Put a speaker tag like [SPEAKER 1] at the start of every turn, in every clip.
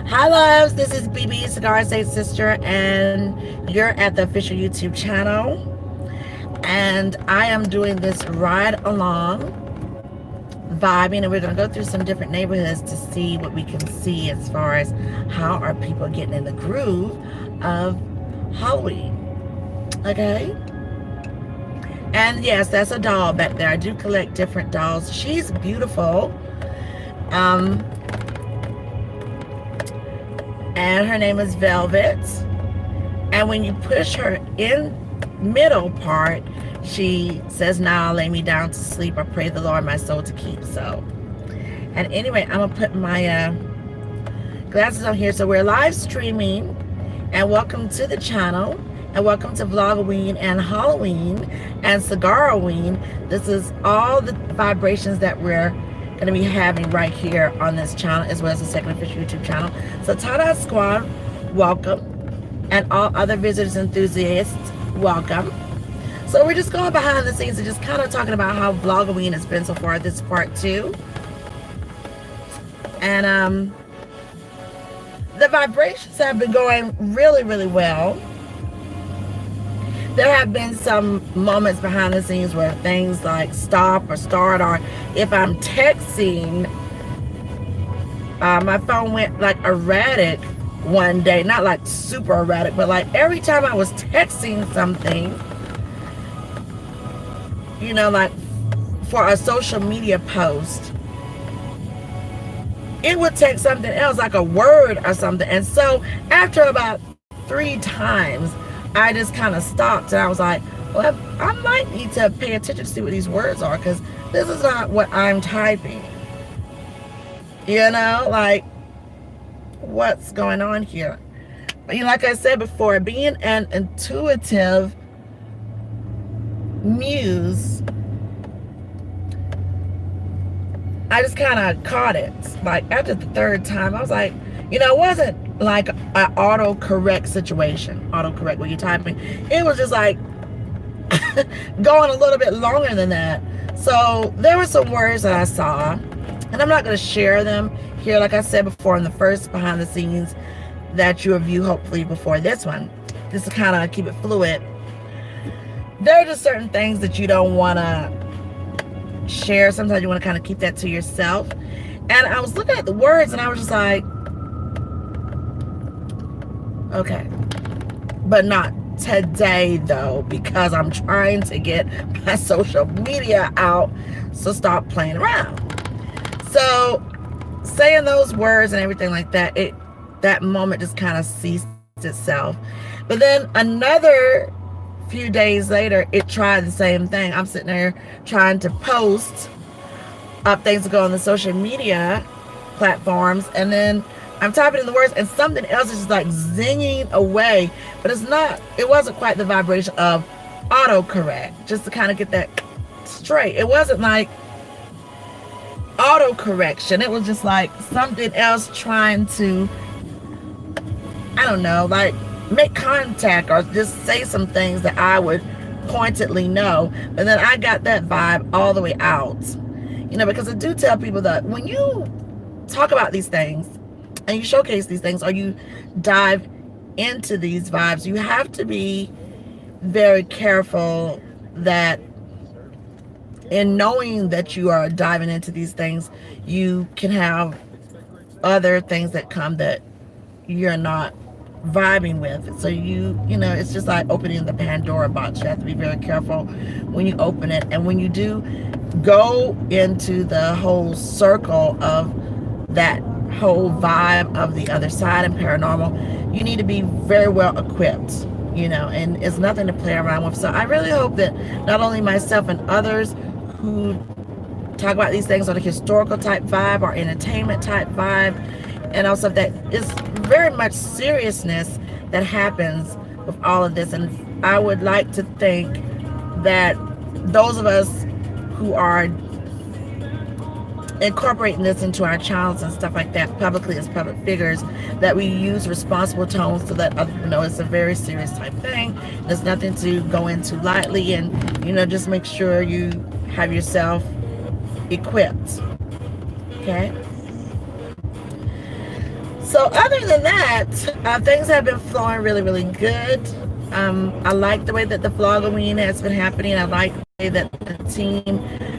[SPEAKER 1] Hi loves, this is BB Cigara Say Sister, and you're at the official YouTube channel. And I am doing this ride along vibing, and we're going to go through some different neighborhoods to see what we can see as far as how are people getting in the groove of Halloween. Okay? And yes, that's a doll back there. I do collect different dolls. She's beautiful. And her name is Velvet. And when you push her in middle part, she says, "Now lay me down to sleep. I pray the Lord my soul to keep." So, and anyway, I'm gonna put my glasses on here. So we're live streaming, and welcome to the channel, and welcome to Vlogoween and Halloween and Cigaraween. This is all the vibrations that we're going to be having right here on this channel, as well as the second official YouTube channel. So Tada Squad, welcome, and all other visitors, enthusiasts, welcome. So we're just going behind the scenes and just kind of talking about how Vlogoween has been so far. This is part 2, and the vibrations have been going really, really well. There have been some moments behind the scenes where things like stop or start, or if I'm texting, my phone went like erratic one day. Not like super erratic, but like every time I was texting something, you know, like for a social media post, it would take something else, like a word or something. And so after about 3 times, I just kind of stopped, and I was like, well, I might need to pay attention to see what these words are, because this is not what I'm typing. You know, like, what's going on here? But, you know, like I said before, being an intuitive muse, I just kind of caught it. Like, after the 3rd time, I was like, you know, it wasn't like an autocorrect situation. Autocorrect when you're typing. It was just like going a little bit longer than that. So there were some words that I saw, and I'm not going to share them here, like I said before, in the first behind the scenes that you review, hopefully before this one, just to kind of keep it fluid. There are just certain things that you don't want to share. Sometimes you want to kind of keep that to yourself. And I was looking at the words, and I was just like, okay, but not today though, because I'm trying to get my social media out, so stop playing around. So saying those words and everything like that, that moment just kind of ceased itself. But then another few days later, it tried the same thing. I'm sitting there trying to post up things to go on the social media platforms, and then I'm typing in the words, and something else is just like zinging away. But it wasn't quite the vibration of autocorrect, just to kind of get that straight. It wasn't like autocorrection. It was just like something else trying to, I don't know, like make contact or just say some things that I would pointedly know. But then I got that vibe all the way out. You know, because I do tell people that when you talk about these things, and you showcase these things, or you dive into these vibes, you have to be very careful that in knowing that you are diving into these things, you can have other things that come that you're not vibing with. So you know, it's just like opening the Pandora box. You have to be very careful when you open it. And when you do go into the whole circle of that whole vibe of the other side and paranormal, you need to be very well equipped, you know, and it's nothing to play around with. So I really hope that not only myself and others who talk about these things on a historical type vibe or entertainment type vibe, and also that is very much seriousness that happens with all of this. And I would like to think that those of us who are incorporating this into our channels and stuff like that publicly as public figures, that we use responsible tones to let other people know it's a very serious type thing. There's nothing to go into lightly, and you know, just make sure you have yourself equipped. Okay, So other than that, things have been flowing really, really good. I like the way that the Vlogoween has been happening. I like the way that the team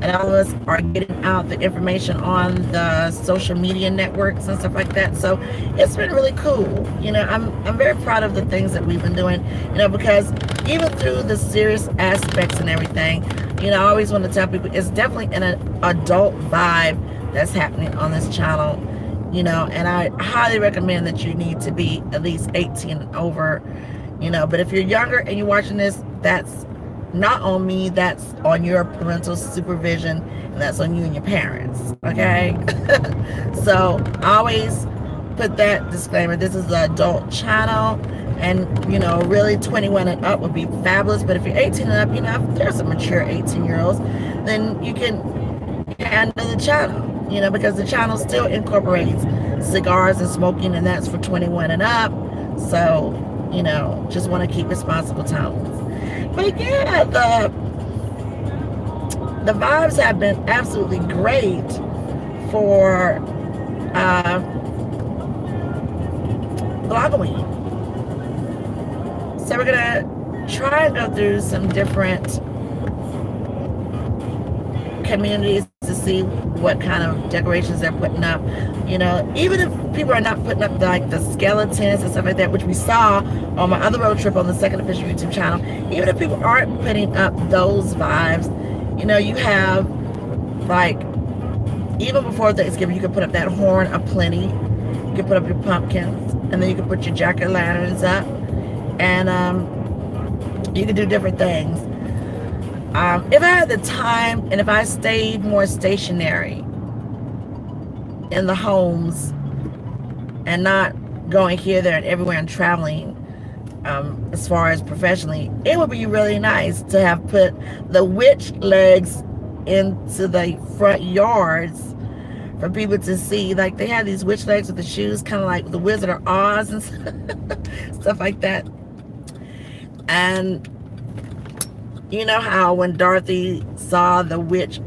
[SPEAKER 1] and all of us are getting out the information on the social media networks and stuff like that. So it's been really cool. You know, I'm very proud of the things that we've been doing, you know, because even through the serious aspects and everything, you know, I always want to tell people it's definitely an adult vibe that's happening on this channel. You know, and I highly recommend that you need to be at least 18 and over, you know. But if you're younger and you're watching this, that's not on me, that's on your parental supervision, and that's on you and your parents, okay? So I always put that disclaimer. This is an adult channel, and you know, really 21 and up would be fabulous. But if you're 18 and up, you know, if there's a mature 18-year-olds, then you can handle the channel. You know, because the channel still incorporates cigars and smoking, and that's for 21 and up. So, you know, just want to keep responsible tones. But yeah, the vibes have been absolutely great for Vlogoween. So we're gonna try and go through some different communities to see what kind of decorations they're putting up. You know, even if people are not putting up like the skeletons and stuff like that, which we saw on my other road trip on the Second Official YouTube channel, even if people aren't putting up those vibes, you know, you have like, even before Thanksgiving, you can put up that horn of plenty, you can put up your pumpkins, and then you can put your jack-o'-lanterns up, and you can do different things. If I had the time and if I stayed more stationary in the homes and not going here, there, and everywhere and traveling, as far as professionally, it would be really nice to have put the witch legs into the front yards for people to see. Like, they have these witch legs with the shoes, kind of like the Wizard of Oz and stuff like that. And you know how when Dorothy saw the witch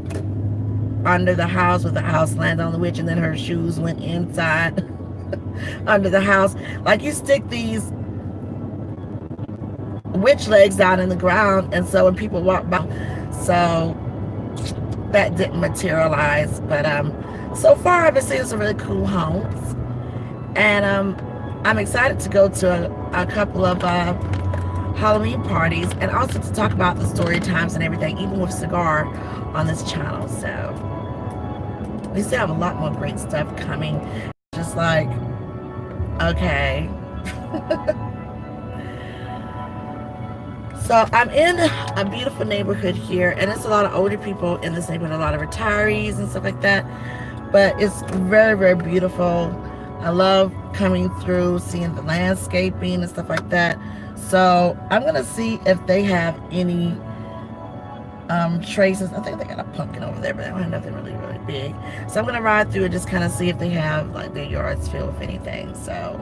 [SPEAKER 1] under the house, with the house landed on the witch, and then her shoes went inside under the house? Like, you stick these witch legs down in the ground, and so when people walk by, so that didn't materialize. But so far I've been seeing some really cool homes, and I'm excited to go to a couple of Halloween parties, and also to talk about the story times and everything, even with Cigar on this channel. So we still have a lot more great stuff coming. Just like, okay. So I'm in a beautiful neighborhood here, and it's a lot of older people in this neighborhood, a lot of retirees and stuff like that, but it's very, very beautiful. I love coming through, seeing the landscaping and stuff like that. So I'm gonna see if they have any traces. I think they got a pumpkin over there, but they don't have nothing really, really big. So I'm gonna ride through and just kind of see if they have like their yards filled with anything. So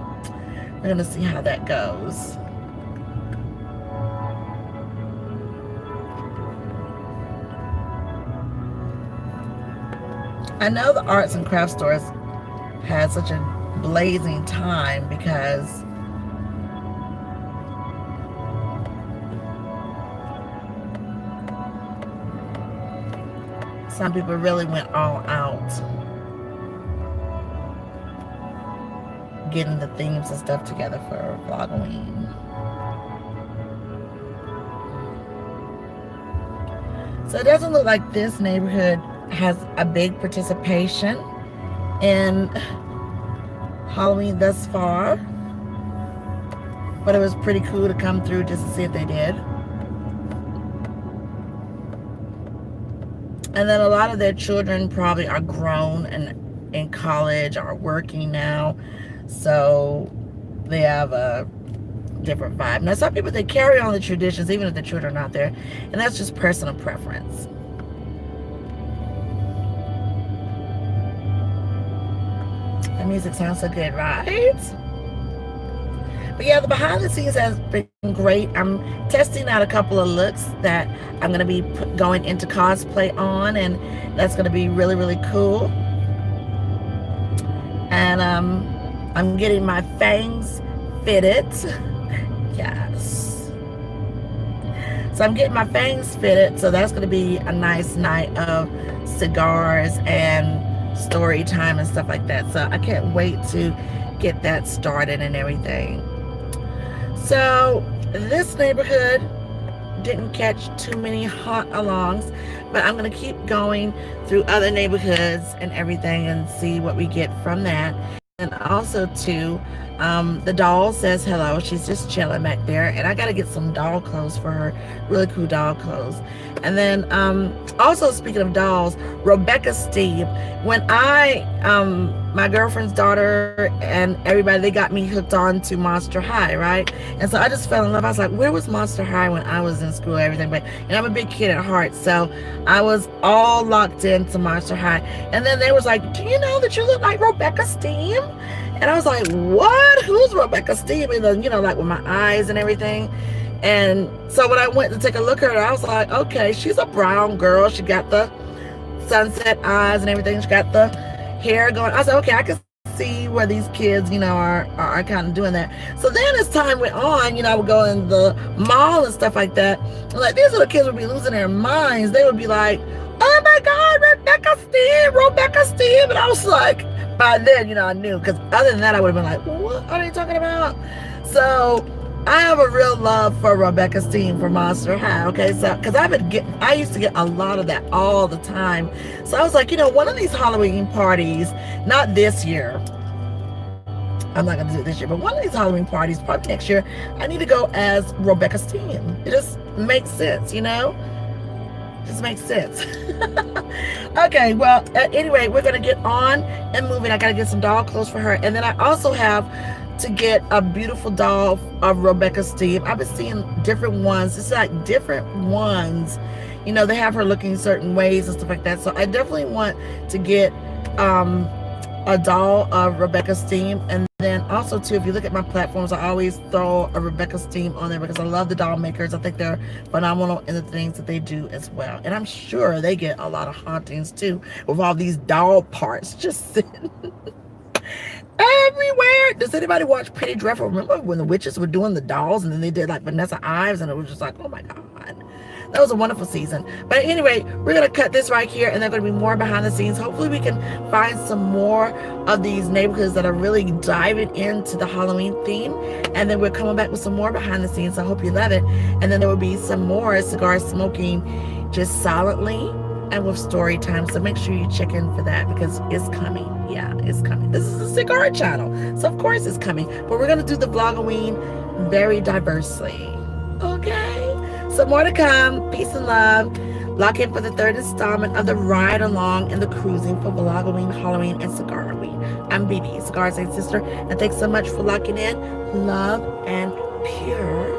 [SPEAKER 1] we're gonna see how that goes. I know the arts and craft stores had such a blazing time because some people really went all out getting the themes and stuff together for Vlogoween. So it doesn't look like this neighborhood has a big participation in Halloween thus far, but it was pretty cool to come through just to see if they did. And then a lot of their children probably are grown and in college or working now, so they have a different vibe. Now some people, they carry on the traditions even if the children are not there, and that's just personal preference. The music sounds so good, right? But yeah, the behind the scenes has been great. I'm testing out a couple of looks that I'm going to be going into cosplay on, and that's going to be really, really cool. And I'm getting my fangs fitted. Yes. So I'm getting my fangs fitted. So that's going to be a nice night of cigars and story time and stuff like that. So I can't wait to get that started and everything. So this neighborhood didn't catch too many haunt alongs, but I'm going to keep going through other neighborhoods and everything and see what we get from that. And also too, the doll says hello. She's just chilling back there, and I got to get some doll clothes for her, really cool doll clothes. And then also speaking of dolls, Rebecca Steve, when my girlfriend's daughter and everybody, they got me hooked on to Monster High, right? And so I just fell in love. I was like, where was Monster High when I was in school and everything? But I'm a big kid at heart, so I was all locked into Monster High. And then they was like, do you know that you look like Rebecca Steve? And I was like, what? Who's Rebecca Steve? And like with my eyes and everything. And so when I went to take a look at her, I was like, okay, she's a brown girl. She got the sunset eyes and everything. She got the hair going. I said, okay, I can see where these kids, are kind of doing that. So then as time went on, I would go in the mall and stuff like that. And like these little kids would be losing their minds. They would be like, oh my God, Rebecca Steve. And I was like, by then, I knew, because other than that, I would have been like, what are they talking about? So I have a real love for Rebecca Steve for Monster High, okay? So, because I used to get a lot of that all the time. So I was like, one of these Halloween parties, not this year, I'm not going to do it this year, but one of these Halloween parties, probably next year, I need to go as Rebecca Steve. It just makes sense, Just makes sense. Okay, well, anyway, we're going to get on and moving. I got to get some doll clothes for her. And then I also have to get a beautiful doll of Rebecca Steve. I've been seeing different ones. It's like different ones. They have her looking certain ways and stuff like that. So I definitely want to get a doll of Rebecca Steve. And then also too, if you look at my platforms, I always throw a Rebecca Steve on there because I love the doll makers. I think they're phenomenal in the things that they do as well. And I'm sure they get a lot of hauntings too with all these doll parts just sitting everywhere. Does anybody watch Pretty Dreadful? Remember when the witches were doing the dolls and then they did like Vanessa Ives, and it was just like, oh my God. That was a wonderful season. But anyway, we're going to cut this right here, and there's going to be more behind the scenes. Hopefully we can find some more of these neighborhoods that are really diving into the Halloween theme. And then we're coming back with some more behind the scenes. I hope you love it. And then there will be some more cigar smoking just silently and with story time. So make sure you check in for that because it's coming. Yeah, it's coming. This is a cigar channel, so of course it's coming. But we're going to do the Vlogoween very diversely. Okay? So more to come. Peace and love. Lock in for the third installment of the ride along and the cruising for Vlogoween, Halloween, and Cigarween. I'm BB, Cigars and Sister, and thanks so much for locking in. Love and pure